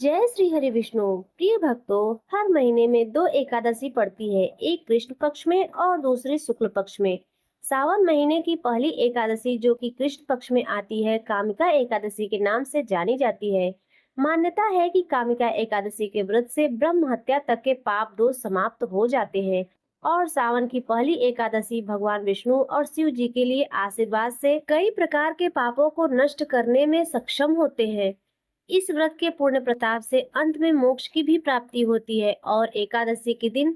जय श्री हरि विष्णु। प्रिय भक्तों, हर महीने में दो एकादशी पड़ती है, एक कृष्ण पक्ष में और दूसरी शुक्ल पक्ष में। सावन महीने की पहली एकादशी जो कि कृष्ण पक्ष में आती है, कामिका एकादशी के नाम से जानी जाती है। मान्यता है कि कामिका एकादशी के व्रत से ब्रह्म हत्या तक के पाप दोष समाप्त हो जाते हैं और सावन की पहली एकादशी भगवान विष्णु और शिव जी के लिए आशीर्वाद से कई प्रकार के पापों को नष्ट करने में सक्षम होते हैं। इस व्रत के पूर्ण प्रताप से अंत में मोक्ष की भी प्राप्ति होती है और एकादशी के दिन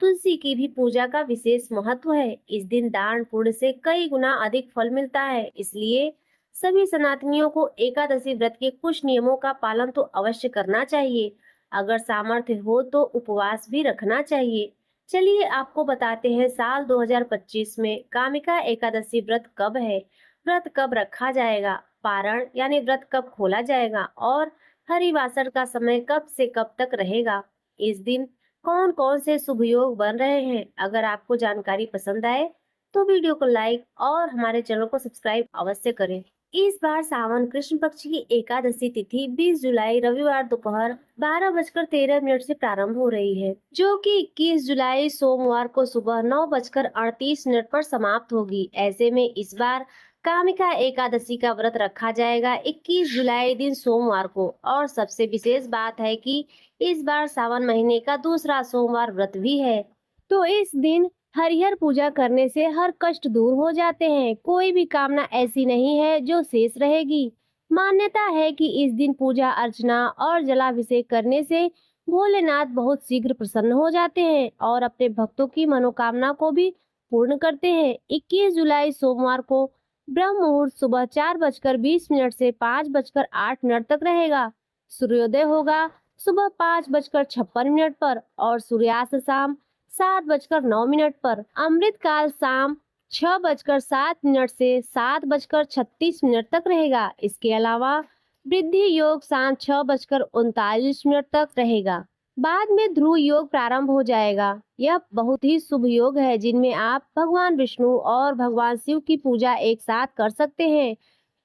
तुलसी की भी पूजा का विशेष महत्व है। इस दिन दान पुण्य से कई गुना अधिक फल मिलता है, इसलिए सभी सनातनियों को एकादशी व्रत के कुछ नियमों का पालन तो अवश्य करना चाहिए। अगर सामर्थ्य हो तो उपवास भी रखना चाहिए। चलिए आपको बताते हैं साल 2025 में कामिका एकादशी व्रत कब है, व्रत कब रखा जाएगा, पारण यानी व्रत कब खोला जाएगा और हरिवासर का समय कब से कब तक रहेगा। इस दिन कौन कौन से शुभ योग बन रहे हैं। अगर आपको जानकारी पसंद आए तो वीडियो को लाइक और हमारे चैनल को सब्सक्राइब अवश्य करें। इस बार सावन कृष्ण पक्ष की एकादशी तिथि 20 जुलाई रविवार दोपहर 12:13 से प्रारंभ हो रही है, जो कि 21 जुलाई सोमवार को सुबह 9:38 पर समाप्त होगी। ऐसे में इस बार कामिका एकादशी का व्रत रखा जाएगा 21 जुलाई दिन सोमवार को। और सबसे विशेष बात है कि इस बार सावन महीने का दूसरा सोमवार व्रत भी है, तो इस दिन हरिहर पूजा करने से हर कष्ट दूर हो जाते हैं। कोई भी कामना ऐसी नहीं है जो शेष रहेगी। मान्यता है कि इस दिन पूजा अर्चना और जलाभिषेक करने से भोलेनाथ बहुत शीघ्र प्रसन्न हो जाते हैं और अपने भक्तों की मनोकामना को भी पूर्ण करते हैं। 21 जुलाई सोमवार को ब्रह्म मुहूर्त सुबह 4:20 से 5:08 तक रहेगा। सूर्योदय होगा सुबह 5:56 पर और सूर्यास्त शाम 7:09 पर। अमृत काल शाम 6:07 से 7:36 तक रहेगा। इसके अलावा वृद्धि योग शाम 6:39 तक रहेगा। बाद में ध्रुव योग प्रारंभ हो जाएगा। यह बहुत ही शुभ योग है जिनमें आप भगवान विष्णु और भगवान शिव की पूजा एक साथ कर सकते हैं,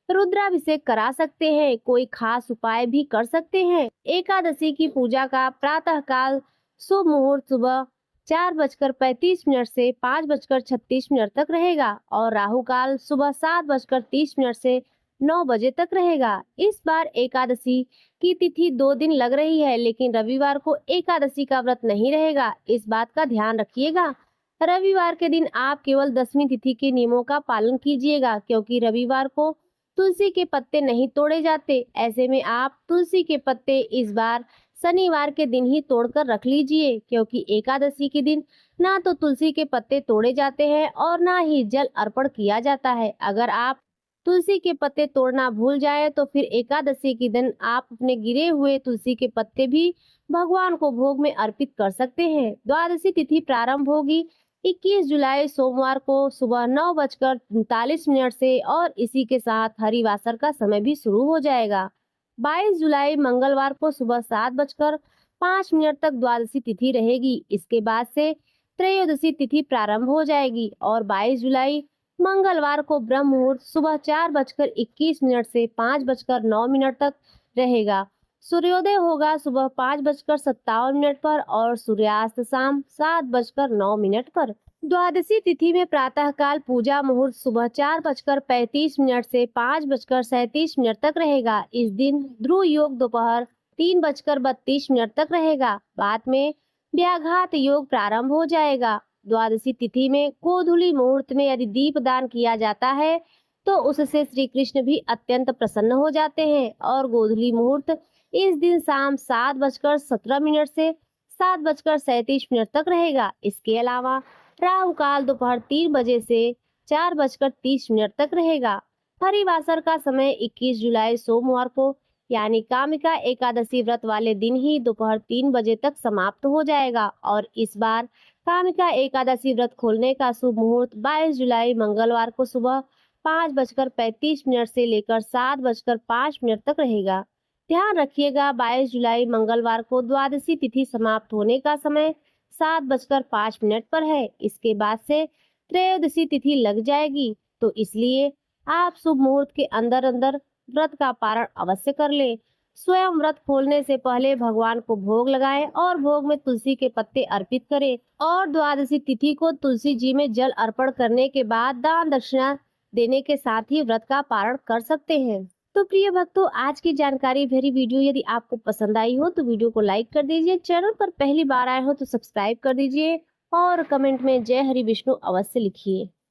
रुद्राभिषेक करा सकते हैं, कोई खास उपाय भी कर सकते हैं। एकादशी की पूजा का प्रातः काल शुभ मुहूर्त सुबह 4:35 से 5:36 तक रहेगा और राहु काल सुबह 7:30 से 9 बजे तक रहेगा। इस बार एकादशी की तिथि 2 दिन लग रही है, लेकिन रविवार को एकादशी का व्रत नहीं रहेगा। इस बात का ध्यान रखिएगा। रविवार के दिन आप केवल दसवीं तिथि के नियमों का पालन कीजिएगा, क्योंकि रविवार को तुलसी के पत्ते नहीं तोड़े जाते। ऐसे में आप तुलसी के पत्ते इस बार शनिवार के दिन ही तोड़कर रख लीजिए, क्योंकि एकादशी के दिन ना तो तुलसी के पत्ते तोड़े जाते हैं और ना ही जल अर्पण किया जाता है। अगर आप तुलसी के पत्ते तोड़ना भूल जाए तो फिर एकादशी के दिन आप अपने गिरे हुए तुलसी के पत्ते भी भगवान को भोग में अर्पित कर सकते हैं। द्वादशी तिथि प्रारंभ होगी 21 जुलाई सोमवार को सुबह 9:39 से और इसी के साथ हरिवासर का समय भी शुरू हो जाएगा। 22 जुलाई मंगलवार को सुबह 7:05 तक द्वादशी तिथि रहेगी। इसके बाद से त्रयोदशी तिथि प्रारंभ हो जाएगी और 22 जुलाई मंगलवार को ब्रह्म मुहूर्त सुबह 4:21 से 5:09 तक रहेगा। सूर्योदय होगा सुबह 5:57 पर और सूर्यास्त शाम 7:09 पर। द्वादशी तिथि में प्रातः काल पूजा मुहूर्त सुबह 4:35 से 5:37 तक रहेगा। इस दिन ध्रुव योग दोपहर 3:32 तक रहेगा। बाद में व्याघात योग प्रारंभ हो जाएगा। द्वादशी तिथि में गोधूली मुहूर्त में यदि दीप दान किया जाता है तो उससे श्री कृष्ण भी अत्यंत प्रसन्न हो जाते हैं और गोधूली मुहूर्त इस दिन शाम 7:17 से 7:37 तक रहेगा। इसके अलावा राहु काल दोपहर 3 बजे से 4:30 तक रहेगा। हरिवासर का समय 21 जुलाई सोमवार को यानी कामिका एकादशी व्रत वाले दिन ही दोपहर 3 बजे तक समाप्त हो जाएगा और इस बार कामिका एकादशी व्रत खोलने का शुभ मुहूर्त 22 जुलाई मंगलवार को सुबह 5:35 से लेकर 7:05 तक रहेगा। ध्यान रखिएगा, 22 जुलाई मंगलवार को द्वादशी तिथि समाप्त होने का समय 7:05 पर है। इसके बाद से त्रयोदशी तिथि लग जाएगी, तो इसलिए आप शुभ मुहूर्त के अंदर अंदर व्रत का पारण अवश्य कर ले। स्वयं व्रत खोलने से पहले भगवान को भोग लगाएं और भोग में तुलसी के पत्ते अर्पित करें और द्वादशी तिथि को तुलसी जी में जल अर्पण करने के बाद दान दक्षिणा देने के साथ ही व्रत का पारण कर सकते हैं। तो प्रिय भक्तों, आज की जानकारी भरी वीडियो यदि आपको पसंद आई हो तो वीडियो को लाइक कर दीजिए, चैनल पर पहली बार आए हो तो सब्सक्राइब कर दीजिए और कमेंट में जय हरि विष्णु अवश्य लिखिए।